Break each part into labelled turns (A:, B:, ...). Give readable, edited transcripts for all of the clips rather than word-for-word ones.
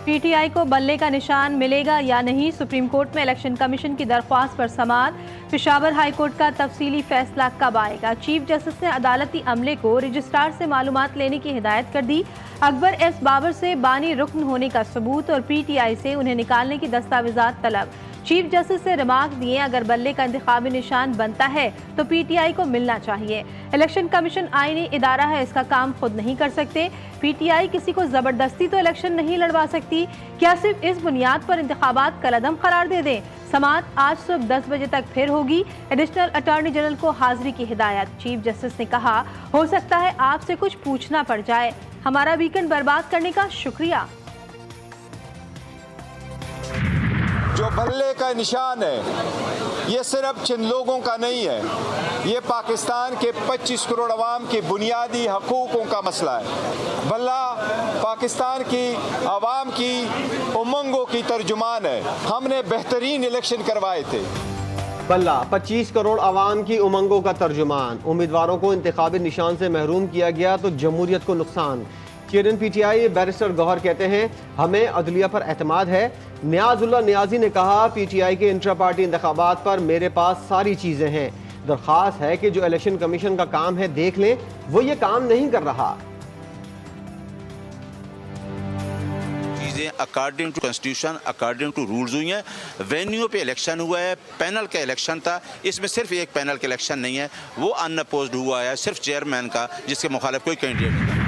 A: PTI को बल्ले का निशान मिलेगा या नहीं, सुप्रीम कोर्ट में इलेक्शन कमीशन की दरख्वास्त पर समाअत। पेशावर हाई कोर्ट का तफसीली फैसला कब आएगा? चीफ जस्टिस ने अदालती अमले को रजिस्ट्रार से मालूमात लेने की हिदायत कर दी। अकबर एस बाबर से बानी रुकन होने का सबूत और पीटीआई से उन्हें निकालने की दस्तावेजात तलब। चीफ जस्टिस ने रिमार्क दिए, अगर बल्ले का इंतखाबी निशान बनता है तो पीटीआई को मिलना चाहिए। इलेक्शन कमीशन आईनी इदारा है, इसका काम खुद नहीं कर सकते। पीटीआई किसी को जबरदस्ती तो इलेक्शन नहीं लड़वा सकती। क्या सिर्फ इस बुनियाद पर इंतखाबात कलअदम करार दे दें? समाअत आज सुबह 10 बजे तक फिर होगी। एडिशनल अटॉर्नी जनरल को हाजिरी की हिदायत। चीफ जस्टिस ने कहा, हो सकता है आपसे कुछ पूछना पड़ जाए। हमारा वीकेंड बर्बाद करने का शुक्रिया।
B: जो बल्ले का निशान है ये सिर्फ चंद लोगों का नहीं है, ये पाकिस्तान के 25 करोड़ अवाम के बुनियादी हकूकों का मसला है। बल्ला पाकिस्तान की अवाम की उमंगों की तर्जुमान है। हमने बेहतरीन इलेक्शन करवाए थे।
C: बल्ला 25 करोड़ अवाम की उमंगों का तर्जुमान। उम्मीदवारों को इंतखाबी निशान से महरूम किया गया तो जमहूरियत को नुकसान। चेयरमैन पीटीआई बैरिस्टर गौहर कहते हैं, हमें अदलिया पर एतमाद है। नियाजुल्लाह नियाजी ने कहा, पीटीआई के इंट्रा पार्टी इंतखाबात पर मेरे पास सारी चीजें हैं। दरख्वास्त है कि जो इलेक्शन कमीशन का काम है देख लें, वो ये काम नहीं कर रहा।
D: According to constitution, according to rules हुई हैं। वेन्यू पे इलेक्शन हुआ है, पैनल का इलेक्शन था। इसमें सिर्फ एक पैनल का इलेक्शन नहीं है, वो अनअपोज्ड हुआ है, सिर्फ चेयरमैन का, जिसके मुखालिफ कोई कैंडिडेट नहीं था।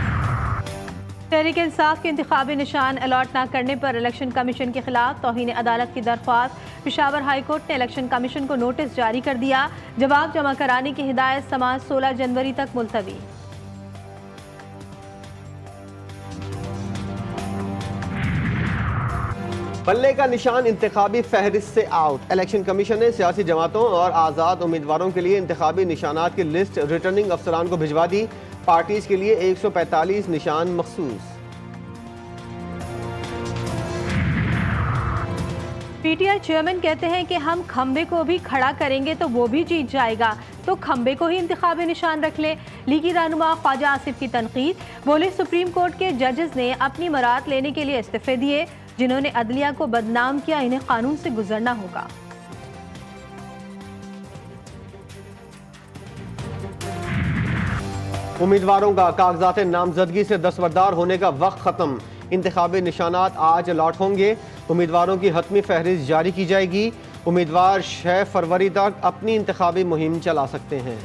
A: तहरीक इंसाफ के इंतखाबी निशान अलॉट न करने पर इलेक्शन कमीशन के खिलाफ तौहीन अदालत की दरख्वास्त। पेशावर हाई कोर्ट ने इलेक्शन कमीशन को नोटिस जारी कर दिया। जवाब जमा कराने की हिदायत। समाअत 16 जनवरी तक मुलतवी।
C: बल्ले का निशान इंतखाबी फहरिस्त से आउट। इलेक्शन कमीशन ने सियासी जमातों और आज़ाद उम्मीदवारों के लिए इंतखाबी निशानात की लिस्ट रिटर्निंग अफसरान को भिजवा दी। पार्टीज के लिए 145 निशान मखसूस।
A: पीटीआई चेयरमैन कहते हैं कि हम खंबे को भी खड़ा करेंगे तो वो भी जीत जाएगा, तो खंबे को ही इंतखाबी निशान रख ले। लीगी रहनुमा ख्वाजा आसिफ की तनकीद। बोले, सुप्रीम कोर्ट के जजेस ने अपनी मराद लेने के लिए इस्तीफे दिए। जिन्होंने अदलिया को बदनाम किया, इन्हें कानून से गुजरना होगा।
C: उम्मीदवारों का कागजात नामजदगी से दस्तबरदार होने का वक्त खत्म। इंतखाबी निशानात आज अलॉट होंगे। उम्मीदवारों की हतमी फहरिस्त जारी की जाएगी। उम्मीदवार 6 फरवरी तक अपनी इंतखाबी मुहिम चला सकते हैं।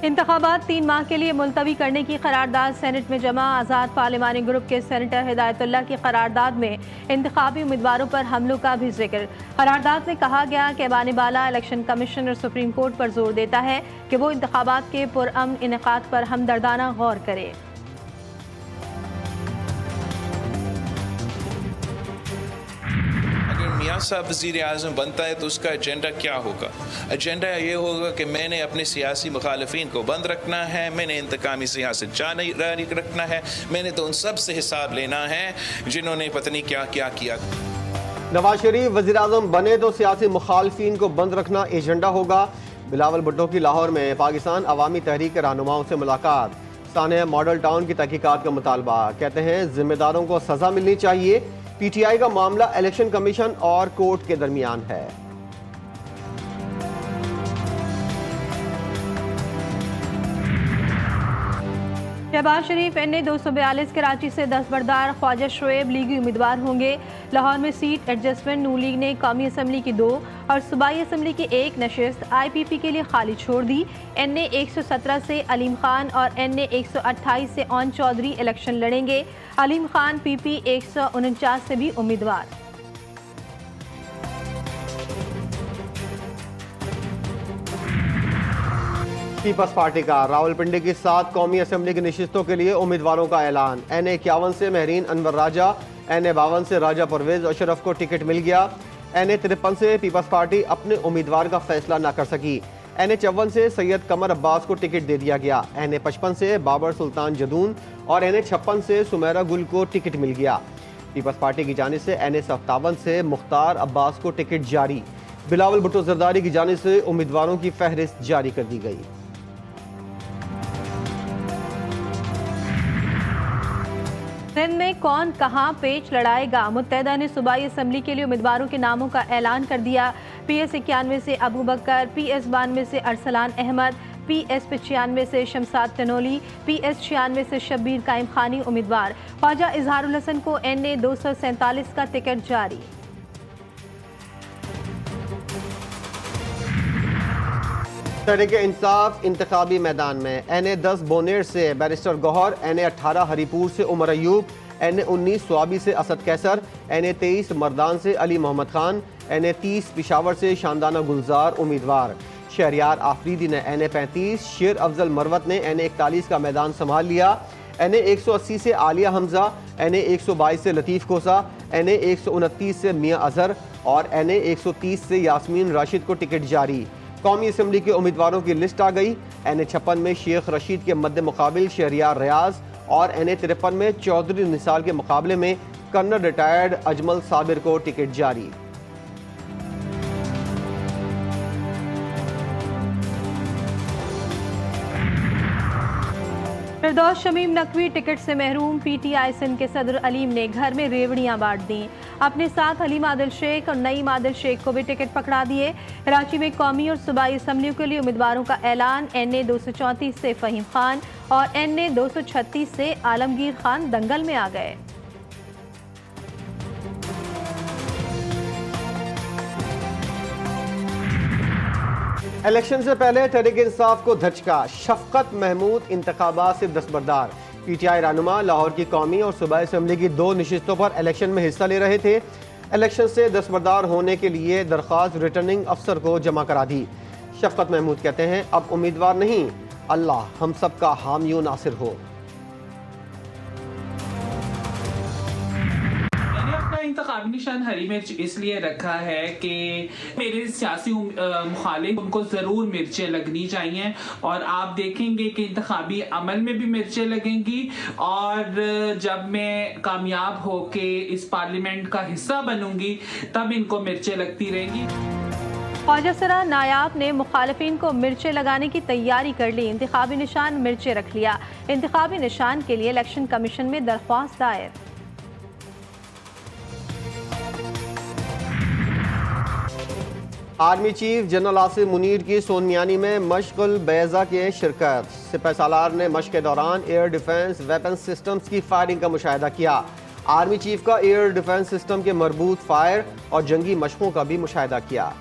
A: इंतखाबात 3 माह के लिए मुलतवी करने की करारदाद सेनेट में जमा। आज़ाद पार्लिमानी ग्रुप के सेनेटर हिदायतुल्लाह की करारदाद में इंतखाबी उम्मीदवारों पर हमलों का भी जिक्र। करारदाद में कहा गया कि ऐवान बाला इलेक्शन कमीशन और सुप्रीम कोर्ट पर जोर देता है कि वो इंतखाबात के पुरअमन इनेकाद पर हमदर्दाना गौर करे।
E: मियाँ साहब वज़ीर आज़म बनता है तो उसका एजेंडा क्या होगा? एजेंडा ये होगा कि मैंने अपने सियासी मुखालिफिन को बंद रखना है, मैंने इंतकामी सियासत जारी रखना है, मैंने तो उन सब से हिसाब लेना है जिन्होंने पता नहीं क्या क्या किया।
C: नवाज शरीफ वज़ीर आज़म बने तो सियासी मुखालिफिन को बंद रखना एजेंडा होगा। बिलावल भुट्टो की लाहौर में पाकिस्तान अवामी तहरीक के रहनुमाओं से मुलाकात। सानिया मॉडल टाउन की तहकीकात का मुतालबा। कहते हैं जिम्मेदारों को सजा मिलनी चाहिए। पीटीआई का मामला इलेक्शन कमीशन और कोर्ट के दरमियान है।
A: शहबाज शरीफ NA 242 कराची से दस्तबरदार। ख्वाजा शोएब लीगी उम्मीदवार होंगे। लाहौर में सीट एडजस्टमेंट नून लीग ने कौमी असम्बली की 2 और सूबाई असम्बली की 1 नशिस्त IPP के लिए खाली छोड़ दी। NA 117 से अलीम खान और NA 128 से ओन चौधरी इलेक्शन लड़ेंगे। अलीम खान PP 149 से भी उम्मीदवार।
C: पीपल्स पार्टी का रावलपिंडी की 7 कौमी असम्बली की नशिस्तों के लिए उम्मीदवारों का ऐलान। NA 51 से महरीन अनवर राजा, NA 52 से राजा परवेज अशरफ को टिकट मिल गया। NA 53 से पीपल्स पार्टी अपने उम्मीदवार का फैसला न कर सकी। NA 54 से सैयद कमर अब्बास को टिकट दे दिया गया। NA 55 से बाबर सुल्तान जदून और NA 56 से सुमेरा गुल को टिकट मिल गया। पीपल्स पार्टी की जानिब से NA 57 से मुख्तार अब्बास को टिकट जारी। बिलावल भुट्टो जरदारी की जानिब से उम्मीदवारों की फहरिस्त जारी कर दी गई।
A: कौन कहां पेच लड़ाएगा। मुत्तहदा ने सूबाई असम्बली के लिए उम्मीदवारों के नामों का ऐलान कर दिया। PS 91 से अबू बकर, PS 92 से अरसलान अहमद, PS 95 से शमसाद तनोली, PS 96 से शब्बीर कायम खानी उम्मीदवार। ख्वाजा इजहारुल हसन को NA 247 का टिकट जारी।
C: तहरीक इंसाफ इंतखाबी मैदान में NA 10 बोनेर से बैरिस्टर गौहर, NA 18 हरीपुर से उमर अयूब, NA 19 स्वाबी से असद कैसर, NA 23 मर्दान से अली मोहम्मद खान, NA 30 पिशावर से शानदाना गुलजार उम्मीदवार। शहरियार आफरीदी ने NA 35, शेर अफजल मरवत ने NA 41 का मैदान संभाल लिया। NA 180 से आलिया हमजा, NA 122 से लतीफ़ कोसा, NA 129 से मियाँ अजहर और NA 130 से यास्मीन राशिद को टिकट जारी। कौमी असम्बली के उम्मीदवारों की लिस्ट आ गई। NA 56 में शेख रशीद के मद्दे मुकाबिल शहरियार रियाज और NA 53 में चौधरी निसाल के मुकाबले में कर्नल रिटायर्ड अजमल साबिर को टिकट जारी।
A: फिरदौस शमीम नकवी टिकट से महरूम। PTI सिंध के सदर अलीम ने घर में रेवड़ियां बांट दी। अपने साथ हलीम आदिल शेख और नईम आदिल शेख को भी टिकट पकड़ा दिए। कराची में कौमी और सूबाई असम्बलियों के लिए उम्मीदवारों का ऐलान। NA 234 से फ़हीम खान और NA 236 से आलमगीर खान दंगल में आ गए।
C: इलेक्शन से पहले तहरीक इंसाफ को धचका। शफकत महमूद इंतखाबात से दस्तबरदार। PTI रहनुमा लाहौर की कौमी और सूबाई असम्बली की 2 नशिस्तों पर इलेक्शन में हिस्सा ले रहे थे। इलेक्शन से दस्तबरदार होने के लिए दरख्वास्त रिटर्निंग अफसर को जमा करा दी। शफकत महमूद कहते हैं, अब उम्मीदवार नहीं, अल्लाह हम सब का हामी व नासिर हो।
F: इंतखाबी निशान हरी मिर्च इसलिए रखा है कि मेरे सियासी मुखालिफ उनको ज़रूर मिर्चें लगनी चाहिए और आप देखेंगे कि इंतखाबी अमल में भी मिर्चें लगेंगी और जब मैं कामयाब होके इस पार्लियामेंट का हिस्सा बनूंगी तब इनको मिर्चें लगती रहेंगी।
A: ख्वाजा सरा नायाब ने मुखालिफिन को मिर्चें लगाने की तैयारी कर ली। इंतखाबी निशान मिर्चें रख लिया। इंतखाबी निशान के लिए इलेक्शन कमीशन में दरख्वास्त दायर।
C: Army chief general Asim Munir की सोनियानी में मशगुल बैज़ा के शिरकत। सिपह सालार ने मशक के दौरान एयर डिफेंस वेपन सिस्टम्स की फायरिंग का मुशाहिदा किया। आर्मी चीफ का एयर डिफेंस सिस्टम के मरबूत फायर और जंगी मशकों का भी मुशाहिदा किया।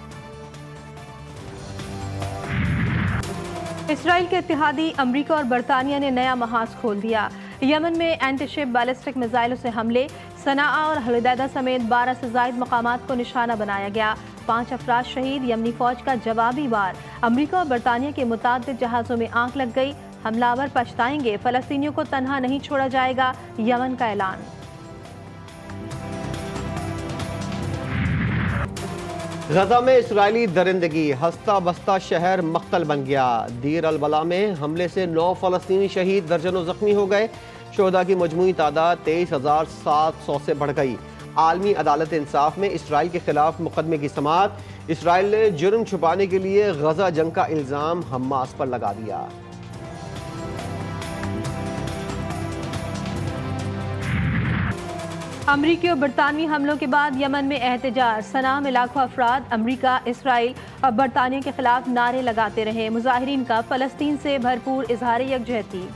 A: इसराइल के इत्तेहादी अमरीका और बरतानिया ने नया महाज खोल दिया। यमन में एंटीशिप बैलिस्टिक मिसाइलों से हमले। सनाआ और हुदैदा समेत 12 से ज़ायद मकामात को निशाना बनाया गया। 5 अफराद शहीद। यमनी फौज का जवाबी वार। अमरीका और बरतानिया के मुताद्दिद जहाज़ों में आग लग गई। हमलावर पछताएंगे। फ़लस्तीनियों को तन्हा नहीं छोड़ा जाएगा, यमन का ऐलान।
C: गजा में इसराइली दरिंदगी। हस्ता बस्ता शहर मख्तल बन गया। दीर अल बला में हमले से 9 फ़लस्तीनी शहीद, दर्जनों जख्मी हो गए। शोहदा की मजमूई तादाद 23,700 से बढ़ गई। आलमी अदालत इंसाफ में इसराइल के खिलाफ मुकदमे की समाअत। इसराइल ने जुर्म छुपाने के लिए गजा जंग का इल्ज़ाम हमास पर लगा दिया।
A: अमरीकी और बरतानवी हमलों के बाद यमन में एहतजाज। सना में लाखों अफराद अमरीका, इसराइल और बरतानिया के खिलाफ नारे लगाते रहे। मुजाहिरीन का फ़लस्तीन से भरपूर इजहार यकजहती।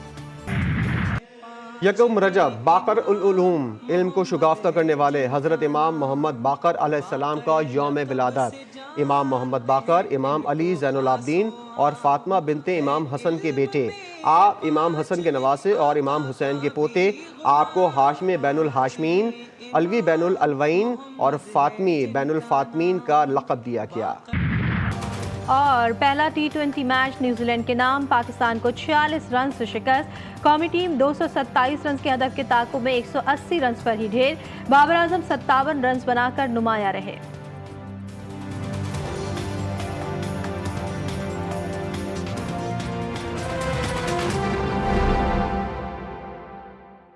C: यकम रजब बाकर उल उलूम, इल्म को शुगाफ्ता करने वाले हज़रत इमाम मोहम्मद बाकर अलैहिस्सलाम का यौम विलादत। इमाम मोहम्मद बाकर इमाम अली ज़ैनुल आबदीन और फातिमा बिनते इमाम हसन के बेटे। आप इमाम हसन के नवासे और इमाम हुसैन के पोते। आपको हाशमी बैनुल हाशमीन, अलवी बैनुल अलवैन और फातमी बैनुल फातमीन का लक़ब दिया गया।
A: और पहला T20 मैच न्यूजीलैंड के नाम। पाकिस्तान को 46 रन से शिकस्त। कौमी टीम 227 रन के हदफ के ताक़ुब में 180 रन पर ही ढेर। बाबर आजम 57 रन बनाकर नुमाया रहे।